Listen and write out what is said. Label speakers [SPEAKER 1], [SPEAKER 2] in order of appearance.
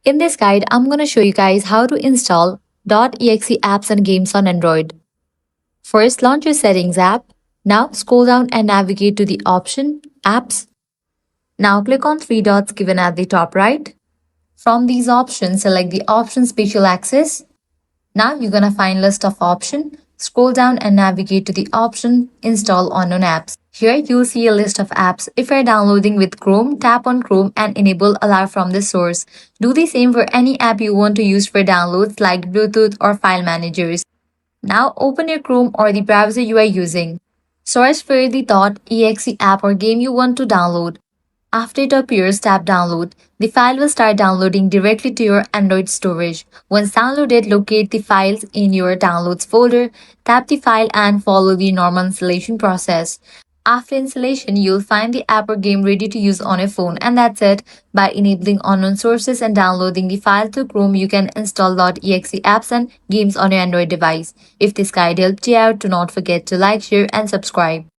[SPEAKER 1] In this guide, I'm going to show you guys how to install .exe apps and games on Android. First, launch your Settings app. Now, scroll down and navigate to the option Apps. Now, click on three dots given at the top right. From these options, select the option Special Access. Now, you're going to find list of options. Scroll down and navigate to the option Install Unknown Apps. Here, you'll see a list of apps. If you're downloading with Chrome, tap on Chrome and enable Allow from the source. Do the same for any app you want to use for downloads like Bluetooth or file managers. Now, open your Chrome or the browser you are using. Search for the .exe app or game you want to download. After it appears, tap Download. The file will start downloading directly to your Android storage. Once downloaded, locate the files in your Downloads folder, tap the file and follow the normal installation process. After installation, you'll find the app or game ready to use on your phone, and that's it. By enabling unknown sources and downloading the file to Chrome, you can install .exe apps and games on your Android device. If this guide helped you out, do not forget to like, share and subscribe.